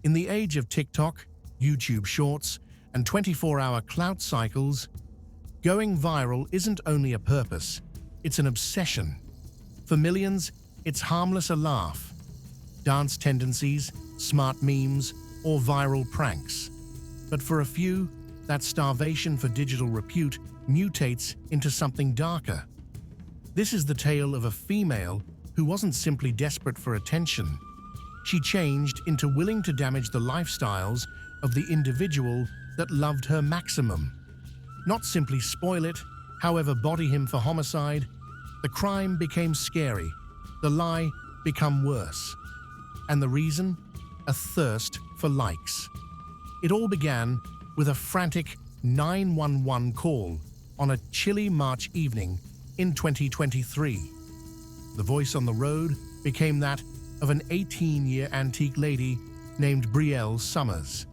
In the age of TikTok, YouTube Shorts, and 24-hour Clout cycles, going viral isn't only a purpose, it's an obsession. For millions, it's harmless a laugh, dance tendencies, smart memes, or viral pranks. But for a few, that starvation for digital repute mutates into something darker. This is the tale of a female who wasn't simply desperate for attention. She changed into willing to damage the lifestyles of the individual that loved her maximum. Not simply spoil it, however, body him for homicide. The crime became scary, the lie became worse. And the reason? A thirst for likes. It all began with a frantic 911 call on a chilly March evening in 2023. The voice on the road became that of an 18-year antique lady named Brielle Summers.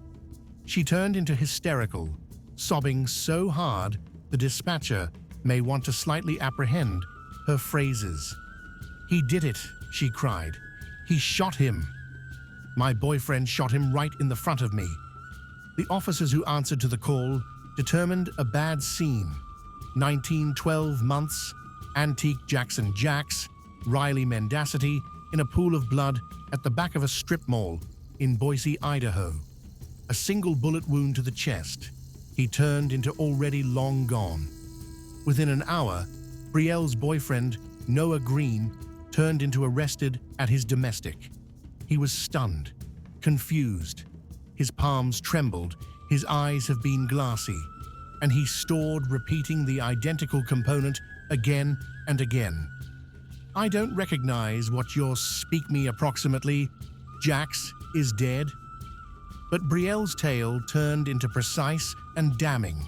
She turned into hysterical, sobbing so hard the dispatcher may want to slightly apprehend her phrases. "He did it," she cried. "He shot him. My boyfriend shot him right in the front of me." The officers who answered to the call determined a bad scene. 19-12 months, antique Jackson Jacks, Riley Mendacity, in a pool of blood at the back of a strip mall in Boise, Idaho. A single bullet wound to the chest. He turned into already long gone. Within an hour, Brielle's boyfriend, Noah Green, turned into arrested at his domestic. He was stunned, confused. His palms trembled, his eyes have been glassy, and he stored repeating the identical component again and again. "I don't recognize what you're speak me approximately. Jax is dead." But Brielle's tale turned into precise and damning.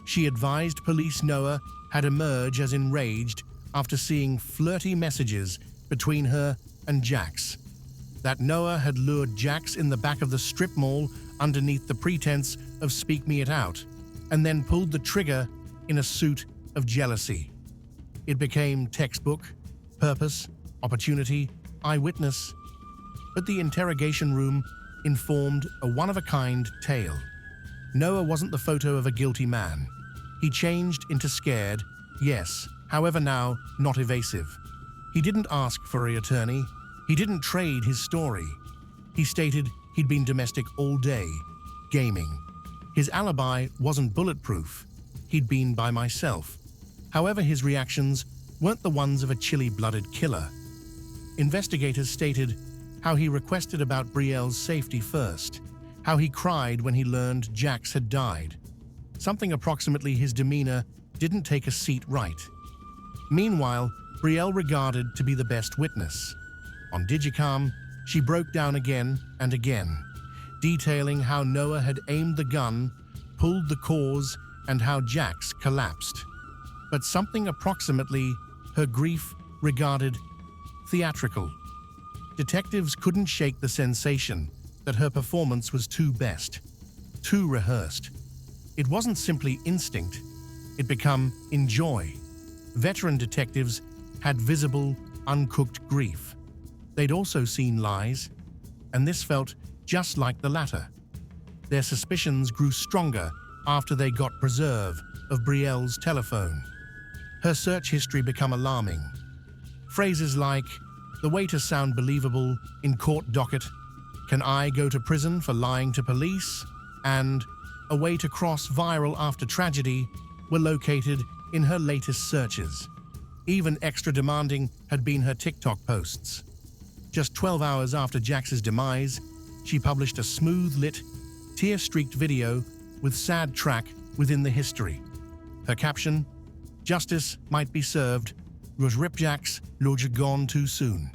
She advised police Noah had emerged as enraged after seeing flirty messages between her and Jax. That Noah had lured Jax in the back of the strip mall underneath the pretense of speak me it out, and then pulled the trigger in a suit of jealousy. It became textbook, purpose, opportunity, eyewitness. But the interrogation room informed a one-of-a-kind tale. Noah wasn't the photo of a guilty man. He changed into scared, yes, however now, not evasive. He didn't ask for an attorney. He didn't trade his story. He stated he'd been domestic all day, gaming. His alibi wasn't bulletproof. He'd been by myself. However, his reactions weren't the ones of a chilly-blooded killer. Investigators stated how he requested about Brielle's safety first, how he cried when he learned Jax had died. Something approximately his demeanor didn't take a seat right. Meanwhile, Brielle regarded to be the best witness. On Digicam, she broke down again and again, detailing how Noah had aimed the gun, pulled the cause, and how Jax collapsed. But something approximately her grief regarded theatrical. Detectives couldn't shake the sensation that her performance was too best, too rehearsed. It wasn't simply instinct, it became enjoy. Veteran detectives had visible, uncooked grief. They'd also seen lies, and this felt just like the latter. Their suspicions grew stronger after they got preserve of Brielle's telephone. Her search history became alarming. Phrases like, "the way to sound believable in court docket," "can I go to prison for lying to police," and "a way to cross viral after tragedy" were located in her latest searches. Even extra demanding had been her TikTok posts. Just 12 hours after Jax's demise, she published a smooth-lit, tear-streaked video with sad track within the history. Her caption, "Justice might be served, was Rip Jax, Lodge gone too soon."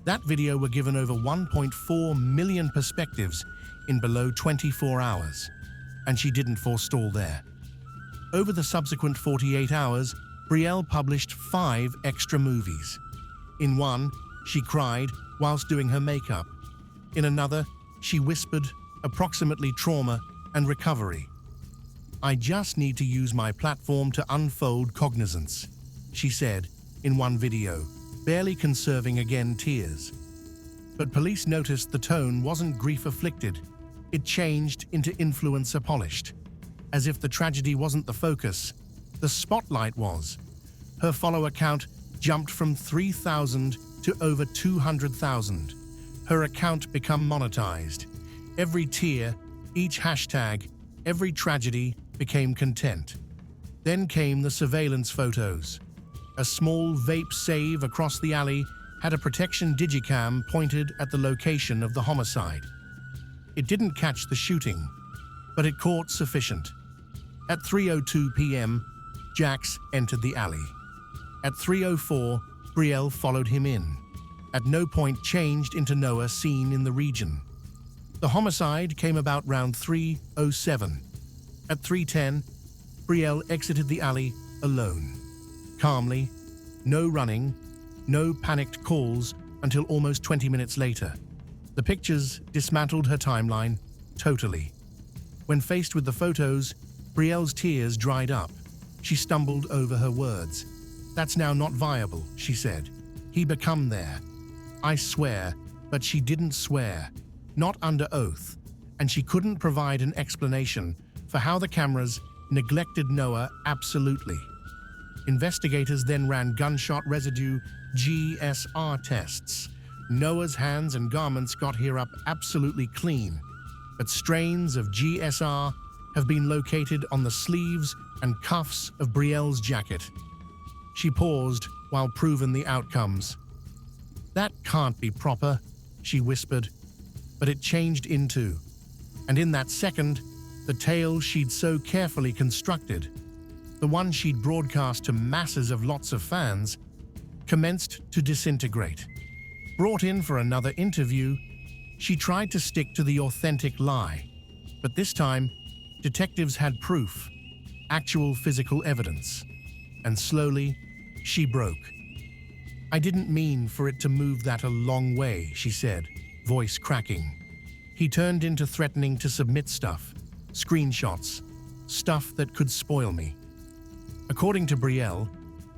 That video were given over 1.4 million perspectives in below 24 hours, and she didn't forestall there. Over the subsequent 48 hours, Brielle published 5 extra movies. In one, she cried whilst doing her makeup. In another, she whispered, approximately trauma and recovery. "I just need to use my platform to unfold cognizance," she said in one video, barely conserving again tears. But police noticed the tone wasn't grief-afflicted. It changed into influencer-polished. As if the tragedy wasn't the focus, the spotlight was. Her follower count jumped from 3,000 to over 200,000. Her account became monetized. Every tear, each hashtag, every tragedy became content. Then came the surveillance photos. A small vape save across the alley had a protection digicam pointed at the location of the homicide. It didn't catch the shooting, but it caught sufficient. At 3:02 p.m., Jax entered the alley. At 3:04, Brielle followed him in. At no point changed into Noah seen in the region. The homicide came about round 3:07. At 3:10, Brielle exited the alley alone. Calmly, no running, no panicked calls until almost 20 minutes later. The pictures dismantled her timeline totally. When faced with the photos, Brielle's tears dried up. She stumbled over her words. "That's now not viable," she said. "He become there. I swear," but she didn't swear. Not under oath. And she couldn't provide an explanation for how the cameras neglected Noah absolutely. Investigators then ran gunshot residue GSR tests. Noah's hands and garments got here up absolutely clean, but strains of GSR have been located on the sleeves and cuffs of Brielle's jacket. She paused while proven the outcomes. "That can't be proper," she whispered, but it changed into, and in that second, the tale she'd so carefully constructed, the one she'd broadcast to masses of lots of fans, commenced to disintegrate. Brought in for another interview, she tried to stick to the authentic lie, but this time, detectives had proof, actual physical evidence, and slowly, she broke. "I didn't mean for it to move that a long way," she said, voice cracking. "He turned into threatening to submit stuff, screenshots, stuff that could spoil me." According to Brielle,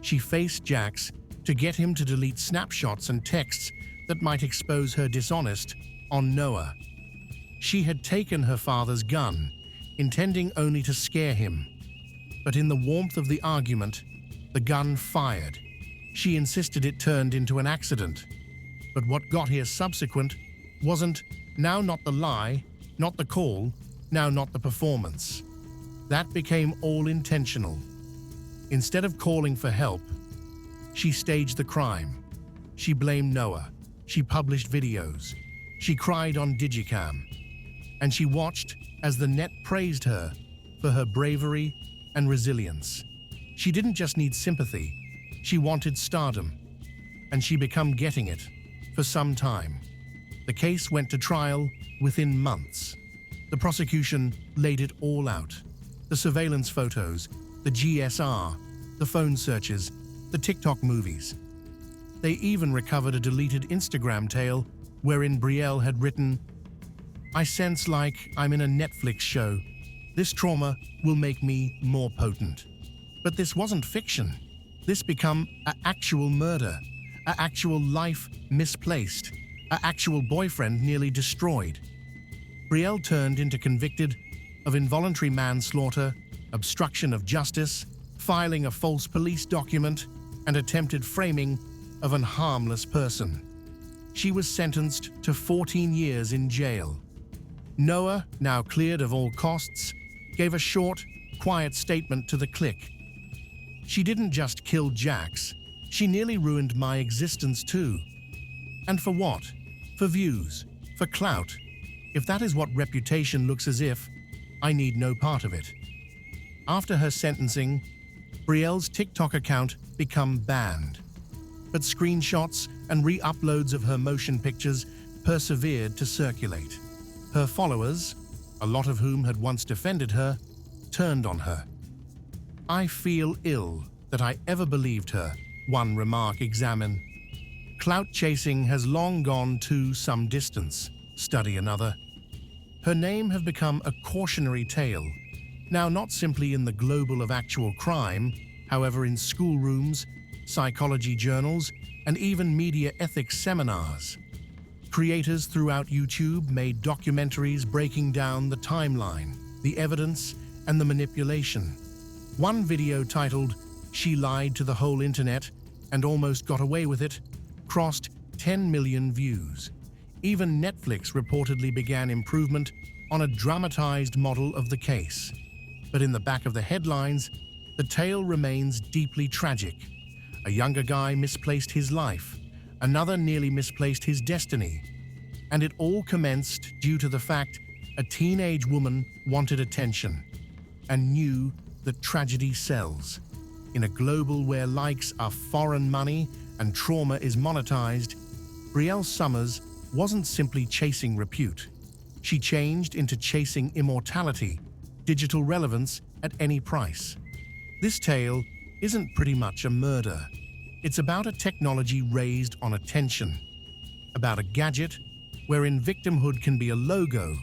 she faced Jax to get him to delete snapshots and texts that might expose her dishonest on Noah. She had taken her father's gun, intending only to scare him. But in the warmth of the argument, the gun fired. She insisted it turned into an accident. But what got here subsequent wasn't now not the lie, not the call, now not the performance. That became all intentional. Instead of calling for help, she staged the crime. She blamed Noah. She published videos. She cried on Digicam. And she watched as the net praised her for her bravery and resilience. She didn't just need sympathy. She wanted stardom. And she became getting it for some time. The case went to trial within months. The prosecution laid it all out. The surveillance photos, the GSR, the phone searches, the TikTok movies. They even recovered a deleted Instagram tale wherein Brielle had written, "I sense like I'm in a Netflix show. This trauma will make me more potent." But this wasn't fiction. This became an actual murder, an actual life misplaced, an actual boyfriend nearly destroyed. Brielle turned into convicted of involuntary manslaughter, obstruction of justice, filing a false police document, and attempted framing of an harmless person. She was sentenced to 14 years in jail. Noah, now cleared of all costs, gave a short, quiet statement to the clique. "She didn't just kill Jax, she nearly ruined my existence too. And for what? For views, for clout. If that is what reputation looks as if, I need no part of it." After her sentencing, Brielle's TikTok account became banned. But screenshots and re-uploads of her motion pictures persevered to circulate. Her followers, a lot of whom had once defended her, turned on her. "I feel ill that I ever believed her," one remark examine. "Clout chasing has long gone to some distance," study another. Her name have become a cautionary tale, now not simply in the global of actual crime, however in schoolrooms, psychology journals, and even media ethics seminars. Creators throughout YouTube made documentaries breaking down the timeline, the evidence, and the manipulation. One video titled, "She Lied to the Whole Internet and Almost Got Away with It," crossed 10 million views. Even Netflix reportedly began improvement on a dramatized model of the case. But in the back of the headlines, the tale remains deeply tragic. A younger guy misplaced his life, another nearly misplaced his destiny. And it all commenced due to the fact a teenage woman wanted attention and knew that tragedy sells. In a global where likes are foreign money and trauma is monetized, Brielle Summers wasn't simply chasing repute. She changed into chasing immortality, digital relevance at any price. This tale isn't pretty much a murder. It's about a technology raised on attention, about a gadget wherein victimhood can be a logo,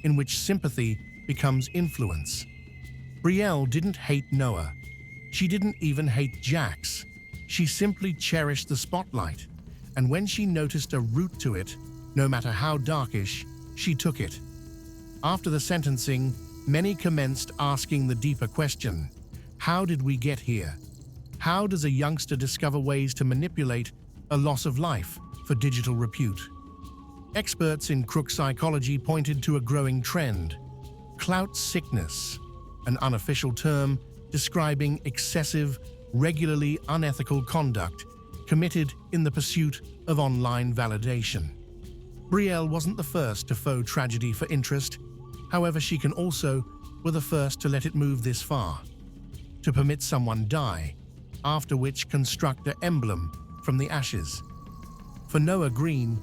in which sympathy becomes influence. Brielle didn't hate Noah. She didn't even hate Jax. She simply cherished the spotlight, and when she noticed a route to it, no matter how darkish, she took it. After the sentencing, many commenced asking the deeper question: how did we get here? How does a youngster discover ways to manipulate a loss of life for digital repute? Experts in crook psychology pointed to a growing trend: clout sickness, an unofficial term describing excessive, regularly unethical conduct committed in the pursuit of online validation. Brielle wasn't the first to faux tragedy for interest. However, she can also be the first to let it move this far, to permit someone die, after which construct an emblem from the ashes. For Noah Green,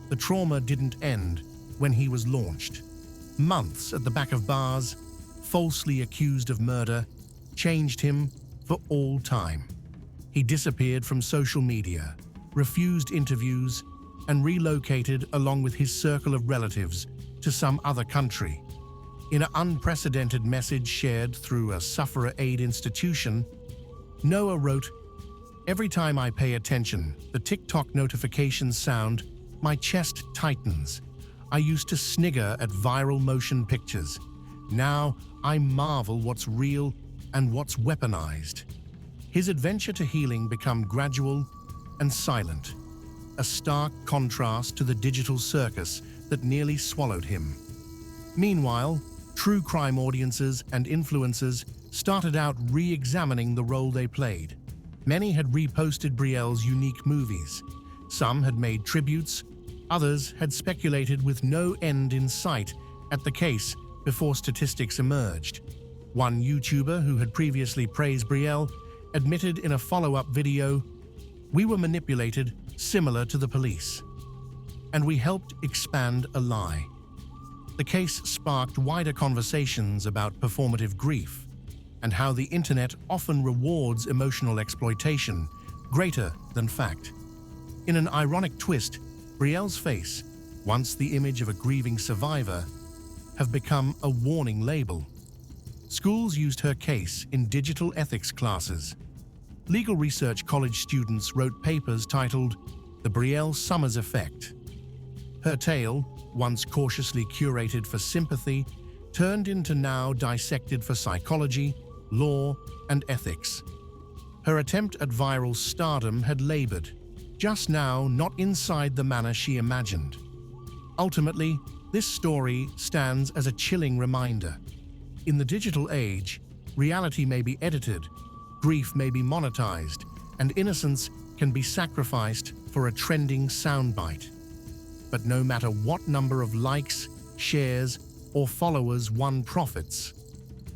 the trauma didn't end when he was launched. Months at the back of bars, falsely accused of murder, changed him for all time. He disappeared from social media, refused interviews, and relocated along with his circle of relatives to some other country. In an unprecedented message shared through a sufferer aid institution, Noah wrote, "Every time I pay attention, the TikTok notifications sound, my chest tightens. I used to snigger at viral motion pictures. Now I marvel what's real and what's weaponized." His adventure to healing became gradual and silent, a stark contrast to the digital circus that nearly swallowed him. Meanwhile, true crime audiences and influencers started out re-examining the role they played. Many had reposted Brielle's unique movies. Some had made tributes. Others had speculated with no end in sight at the case before statistics emerged. One YouTuber who had previously praised Brielle admitted in a follow-up video, "We were manipulated similar to the police, and we helped expand a lie." The case sparked wider conversations about performative grief and how the internet often rewards emotional exploitation greater than fact. In an ironic twist, Brielle's face, once the image of a grieving survivor, have become a warning label. Schools used her case in digital ethics classes. Legal research college students wrote papers titled "The Brielle Summers Effect." Her tale, once cautiously curated for sympathy, turned into now dissected for psychology, law, and ethics. Her attempt at viral stardom had labored, just now not inside the manner she imagined. Ultimately, this story stands as a chilling reminder. In the digital age, reality may be edited, grief may be monetized, and innocence can be sacrificed for a trending soundbite. But no matter what number of likes, shares, or followers one profits,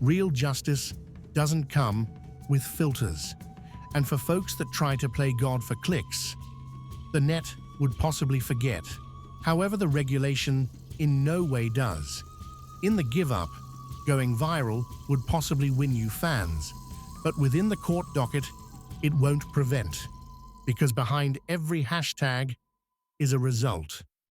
real justice doesn't come with filters. And for folks that try to play God for clicks, the net would possibly forget. However, the regulation in no way does. In the give-up, going viral would possibly win you fans, but within the court docket, it won't prevent, because behind every hashtag is a result.